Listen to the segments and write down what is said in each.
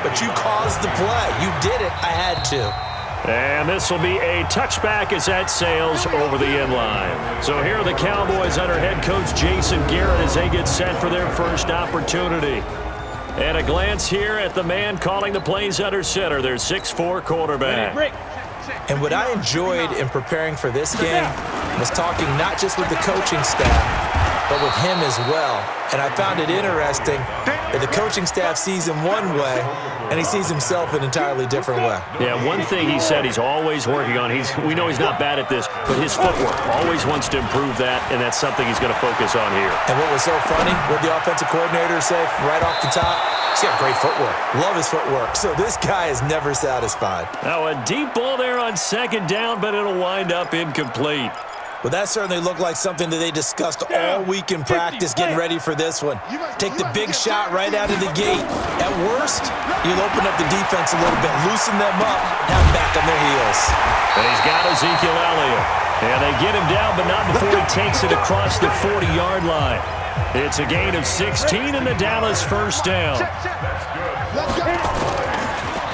but you caused the play. You did it. I had to. And this will be a touchback as that sails over the inline. So here are the Cowboys under head coach Jason Garrett as they get set for their first opportunity. And a glance here at the man calling the plays under center, their 6'4" quarterback. And what I enjoyed in preparing for this game was talking not just with the coaching staff, but with him as well. And I found it interesting that the coaching staff sees him one way, and he sees himself an entirely different way. Yeah, one thing he said he's always working on, we know he's not bad at this, but his footwork, always wants to improve that, and that's something he's going to focus on here. And what was so funny, what the offensive coordinator say right off the top, he's got great footwork. Love his footwork. So this guy is never satisfied. Now a deep ball there on second down, but it'll wind up incomplete. Well, that certainly looked like something that they discussed all week in practice getting ready for this one. Take the big shot right out of the gate. At worst, you'll open up the defense a little bit, loosen them up, have them back on their heels. And he's got Ezekiel Elliott. And they get him down, but not before he takes it across the 40-yard line. It's a gain of 16 in the Dallas first down.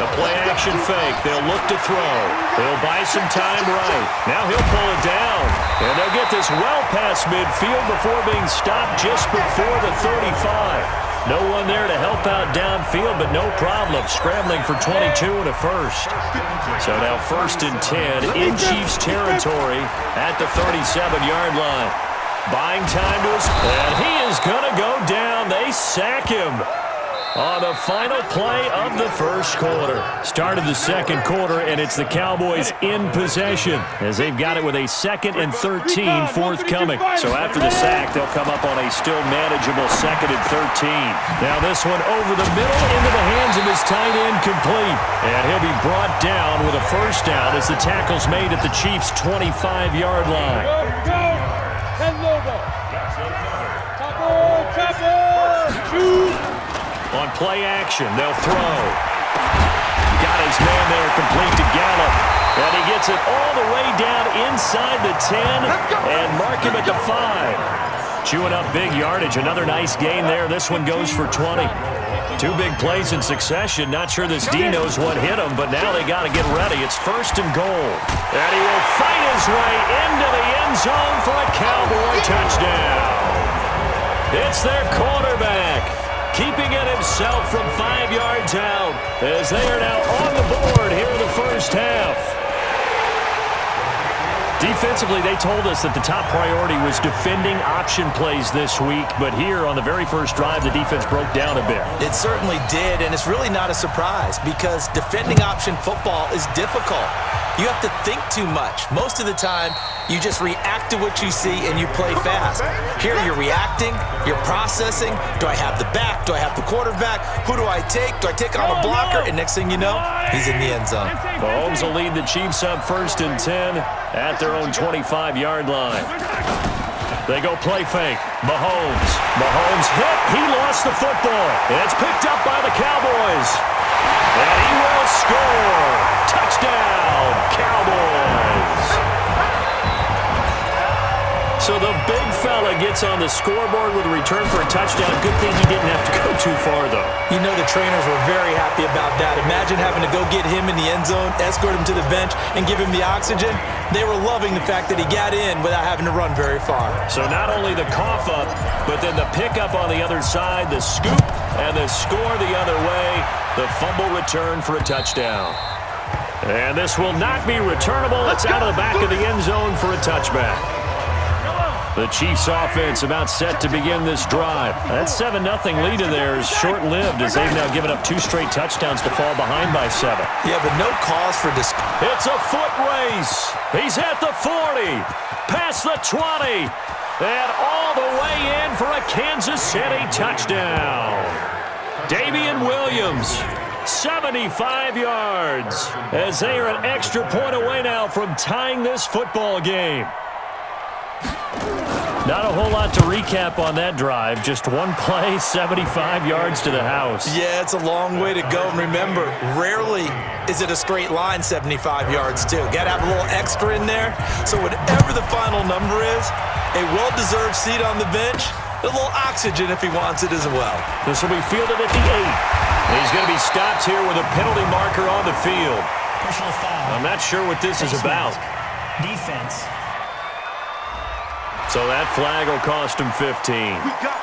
The play-action fake. They'll look to throw. They'll buy some time right. Now he'll pull it down. And they'll get this well past midfield before being stopped just before the 35. No one there to help out downfield, but no problem. Scrambling for 22 and a first. So now 1st and 10 in Chiefs territory at the 37-yard line. Buying time to his... And he is going to go down. They sack him on the final play of the first quarter. Start of the second quarter, and it's the Cowboys in possession as they've got it with a 2nd and 13 forthcoming. So after the sack, they'll come up on a still manageable 2nd and 13. Now this one over the middle into the hands of his tight end complete. And he'll be brought down with a first down as the tackle's made at the Chiefs' 25-yard line. On play action, they'll throw. Got his man there complete to Gallup. And he gets it all the way down inside the 10 and mark him at the 5. Chewing up big yardage. Another nice gain there. This one goes for 20. 2 big plays in succession. Not sure this D knows what hit him, but now they got to get ready. It's 1st and goal. And he will fight his way into the end zone for a Cowboy touchdown. It's their quarterback, keeping it himself from 5 yards out as they are now on the board here in the first half. Defensively, they told us that the top priority was defending option plays this week, but here on the very first drive, the defense broke down a bit. It certainly did, and it's really not a surprise because defending option football is difficult. You have to think too much. Most of the time, you just react to what you see and you play fast. Here you're reacting, you're processing. Do I have the back? Do I have the quarterback? Who do I take? Do I take on a blocker? And next thing you know, he's in the end zone. Mahomes will lead the Chiefs up 1st and 10 at their own 25-yard line. They go play fake. Mahomes hit. He lost the football. And it's picked up by the Cowboys. And he will score. Touchdown, Cowboys. So the big fella gets on the scoreboard with a return for a touchdown. Good thing he didn't have to go too far, though. You know the trainers were very happy about that. Imagine having to go get him in the end zone, escort him to the bench, and give him the oxygen. They were loving the fact that he got in without having to run very far. So not only the cough up, but then the pickup on the other side, the scoop, and the score the other way. The fumble return for a touchdown. And this will not be returnable. It's out of the back of the end zone for a touchback. The Chiefs offense about set to begin this drive. That 7-0 lead of theirs short-lived as they've now given up 2 straight touchdowns to fall behind by 7. Yeah, but no cause for this. It's a foot race. He's at the 40, past the 20, and all the way in for a Kansas City touchdown. Damian Williams, 75 yards, as they are an extra point away now from tying this football game. Not a whole lot to recap on that drive. Just one play, 75 yards to the house. Yeah, it's a long way to go. And remember, rarely is it a straight line 75 yards, too. Got to have a little extra in there. So whatever the final number is, a well-deserved seat on the bench, a little oxygen if he wants it as well. This will be fielded at the 8. He's going to be stopped here with a penalty marker on the field. Personal foul. I'm not sure what this is about. Defense. So that flag will cost him 15.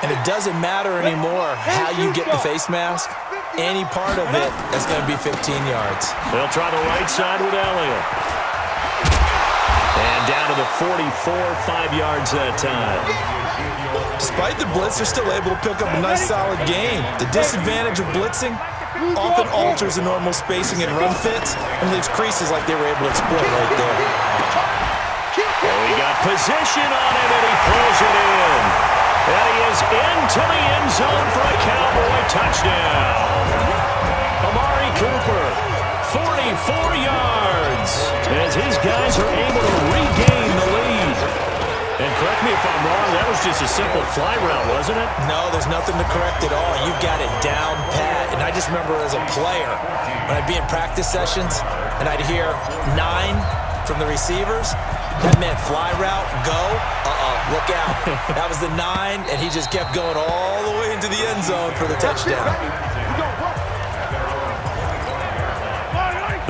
And it doesn't matter anymore how you get the face mask. Any part of it, that's going to be 15 yards. They'll try the right side with Elliott. And down to the 44, 5 yards that time. Despite the blitz, they're still able to pick up a nice, solid gain. The disadvantage of blitzing often alters the normal spacing and run fits and leaves creases like they were able to exploit right there. Oh, he got position on him, and he pulls it in. And he is into the end zone for a Cowboy touchdown. Amari Cooper, 44 yards, as his guys are able to regain the lead. And correct me if I'm wrong, that was just a simple fly route, wasn't it? No, there's nothing to correct at all. You've got it down pat. And I just remember as a player, when I'd be in practice sessions and I'd hear 9 from the receivers, that meant fly route, go, look out. That was the 9, and he just kept going all the way into the end zone for the touchdown.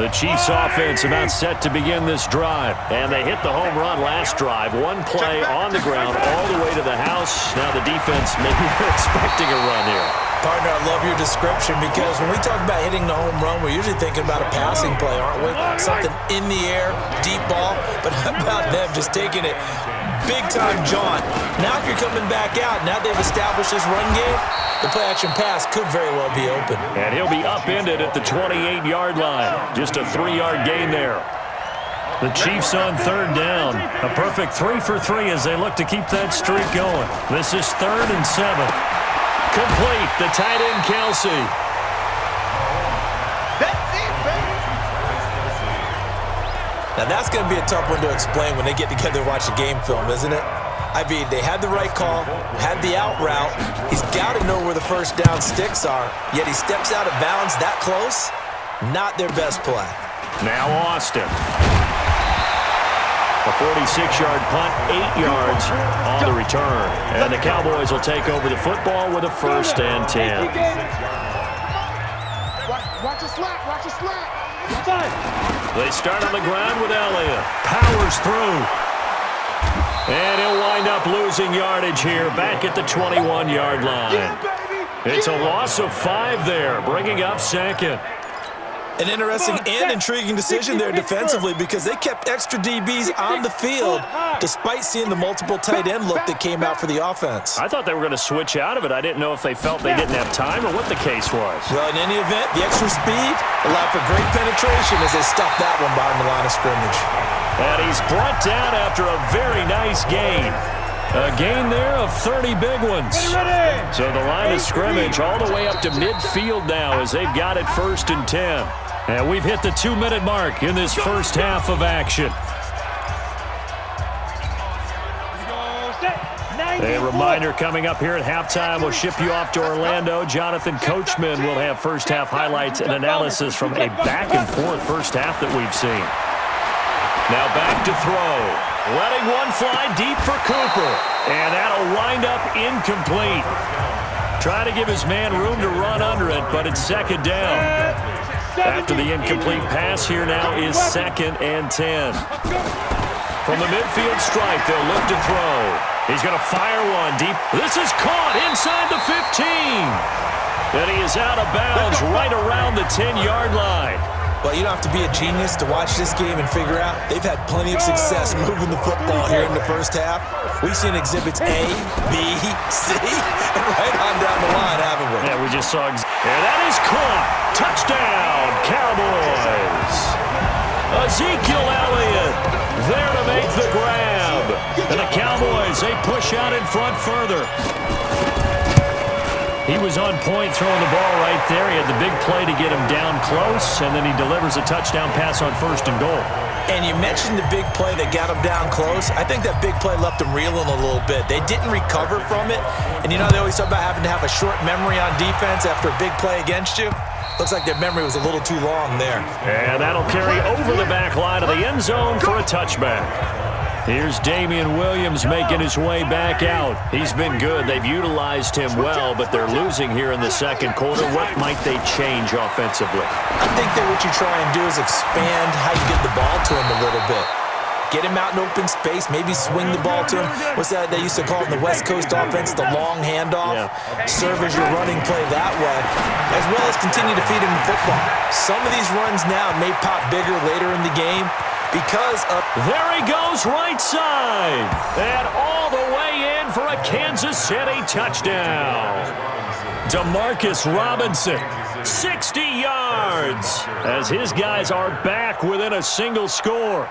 The Chiefs offense about set to begin this drive. And they hit the home run last drive. One play on the ground all the way to the house. Now the defense maybe expecting a run here. Partner, I love your description because when we talk about hitting the home run, we're usually thinking about a passing play, aren't we? Something in the air, deep ball. But how about them just taking it big-time jaunt? Now if you're coming back out, now they've established this run game, the play-action pass could very well be open. And he'll be upended at the 28-yard line. Just a 3-yard gain there. The Chiefs on third down. A perfect 3 for 3 as they look to keep that streak going. This is 3rd and 7. Complete, the tight end, Kelsey. That's it, baby. Now that's going to be a tough one to explain when they get together and watch the game film, isn't it? I mean, they had the right call, had the out route. He's got to know where the first down sticks are, yet he steps out of bounds that close. Not their best play. Now Austin. A 46-yard punt, 8 yards on the return. And the Cowboys will take over the football with a 1st and 10. Watch the slap, watch the slap. They start on the ground with Elliott. Powers through. And he'll wind up losing yardage here back at the 21-yard line. It's a loss of 5 there, bringing up 2nd. An interesting and intriguing decision there defensively because they kept extra DBs on the field despite seeing the multiple tight end look that came out for the offense. I thought they were going to switch out of it. I didn't know if they felt they didn't have time or what the case was. Well, in any event, the extra speed allowed for great penetration as they stuffed that one behind the line of scrimmage. And he's brought down after a very nice gain. A gain there of 30 big ones. So the line of scrimmage all the way up to midfield now as they've got it 1st and 10. And we've hit the 2-minute mark in this first half of action. A reminder coming up here at halftime. We'll ship you off to Orlando. Jonathan Coachman will have first half highlights and analysis from a back-and-forth first half that we've seen. Now back to throw. Letting one fly deep for Cooper. And that'll wind up incomplete. Trying to give his man room to run under it, but it's 2nd down. After the incomplete pass, here now is 2nd and 10. From the midfield stripe, they'll look to throw. He's going to fire one deep. This is caught inside the 15. And he is out of bounds right around the 10-yard line. Well, you don't have to be a genius to watch this game and figure out they've had plenty of success moving the football here in the first half. We've seen exhibits A, B, C, and right on down the line, haven't we? Yeah, we just saw. And that is caught. Touchdown, Cowboys. Ezekiel Elliott there to make the grab. And the Cowboys, they push out in front further. He was on point throwing the ball right there. He had the big play to get him down close, and then he delivers a touchdown pass on 1st and goal. And you mentioned the big play that got him down close. I think that big play left him reeling a little bit. They didn't recover from it. And you know they always talk about having to have a short memory on defense after a big play against you. Looks like their memory was a little too long there. And that'll carry over the back line of the end zone for a touchback. Here's Damian Williams making his way back out. He's been good. They've utilized him well, but they're losing here in the second quarter. What might they change offensively? I think that what you try and do is expand how you get the ball to him a little bit. Get him out in open space, maybe swing the ball to him. What's that they used to call it in the West Coast offense, the long handoff? Yeah. Serve as your running play that way, as well as continue to feed him the football. Some of these runs now may pop bigger later in the game because of... There he goes right side. And all the way in for a Kansas City touchdown. Demarcus Robinson, 60 yards, as his guys are back within a single score.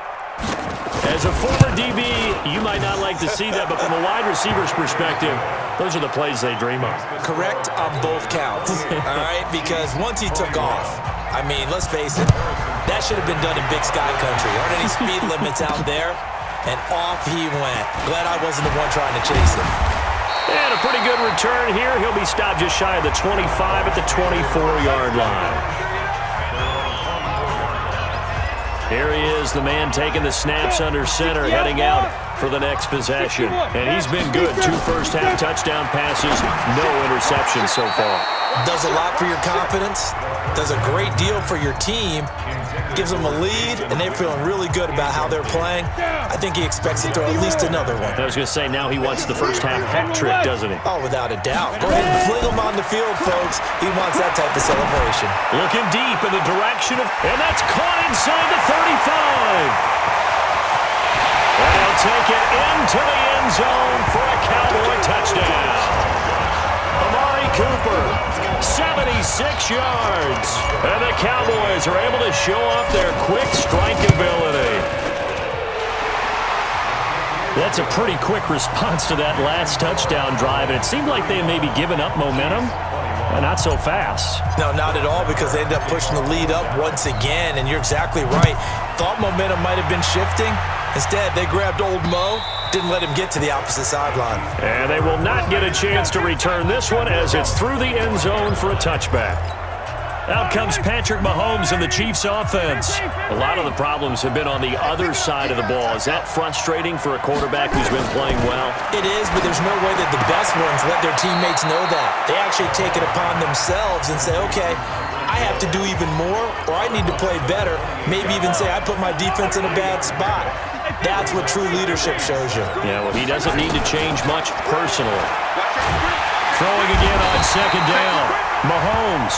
As a former DB, you might not like to see that, but from a wide receiver's perspective, those are the plays they dream of. Correct on both counts, all right? Because once he took off, I mean, let's face it, that should have been done in Big Sky Country. Aren't any speed limits out there? And off he went. Glad I wasn't the one trying to chase him. And a pretty good return here. He'll be stopped just shy of the 25 at the 24-yard line. Here he is, the man taking the snaps under center, heading out for the next possession. And he's been good. 2 first-half touchdown passes, no interceptions so far. Does a lot for your confidence, does a great deal for your team, gives them a lead, and they're feeling really good about how they're playing. I think he expects to throw at least another one. I was going to say, now he wants the first-half hat trick, doesn't he? Oh, without a doubt. Go ahead and fling him on the field, folks. He wants that type of celebration. Looking deep in the direction of, and that's caught inside the 35. And he'll take it into the end zone for a Cowboy touchdown. Amari Cooper, 76 yards. And the Cowboys are able to show off their quick strike ability. That's a pretty quick response to that last touchdown drive, and it seemed like they may be giving up momentum. Not so fast. No, not at all, because they ended up pushing the lead up once again, and you're exactly right. Thought momentum might have been shifting. Instead, they grabbed old Mo, didn't let him get to the opposite sideline. And they will not get a chance to return this one as it's through the end zone for a touchback. Out comes Patrick Mahomes and the Chiefs offense. A lot of the problems have been on the other side of the ball. Is that frustrating for a quarterback who's been playing well? It is, but there's no way that the best ones let their teammates know that. They actually take it upon themselves and say, okay, I have to do even more, or I need to play better. Maybe even say I put my defense in a bad spot. That's what true leadership shows you. Yeah, well, he doesn't need to change much personally. Throwing again on second down. Mahomes.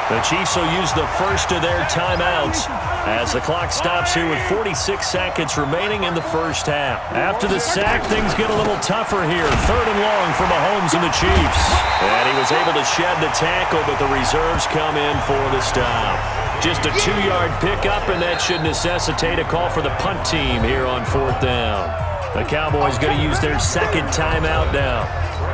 The Chiefs will use the first of their timeouts as the clock stops here with 46 seconds remaining in the first half. After the sack, things get a little tougher here. 3rd and long for Mahomes and the Chiefs. And he was able to shed the tackle, but the reserves come in for the stop. Just a 2-yard pickup, and that should necessitate a call for the punt team here on 4th down. The Cowboys going to use their second timeout now,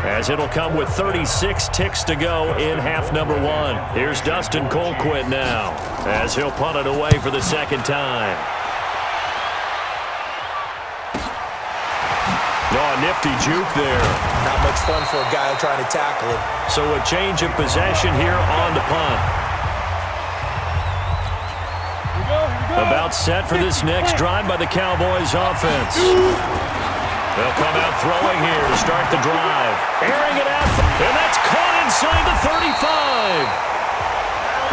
as it'll come with 36 ticks to go in half number 1. Here's Dustin Colquitt now, as he'll punt it away for the second time. Oh, nifty juke there. Not much fun for a guy trying to tackle it. So a change of possession here on the punt. About set for this next drive by the Cowboys offense. They'll come out throwing here to start the drive. Airing it out, and that's caught inside the 35.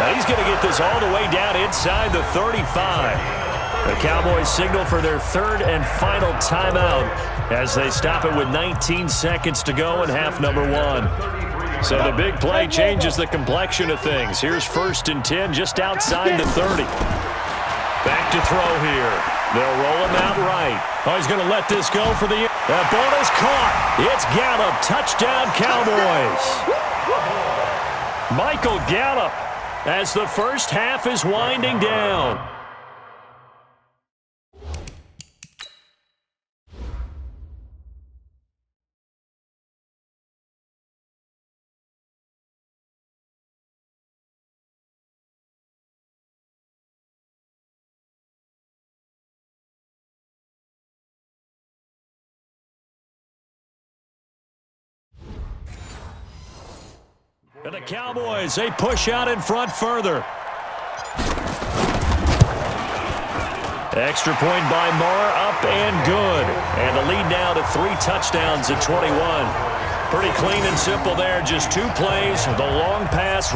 Now he's going to get this all the way down inside the 35. The Cowboys signal for their 3rd and final timeout as they stop it with 19 seconds to go in half number 1. So the big play changes the complexion of things. Here's 1st and 10 just outside the 30. Back to throw here. They'll roll him out right. Oh, he's going to let this go for the... That ball is caught. It's Gallup. Touchdown, Cowboys. Michael Gallup as the first half is winding down. And the Cowboys, they push out in front further. Extra point by Marr, up and good. And the lead now to 3 touchdowns at 21. Pretty clean and simple there. Just 2 plays. The long pass.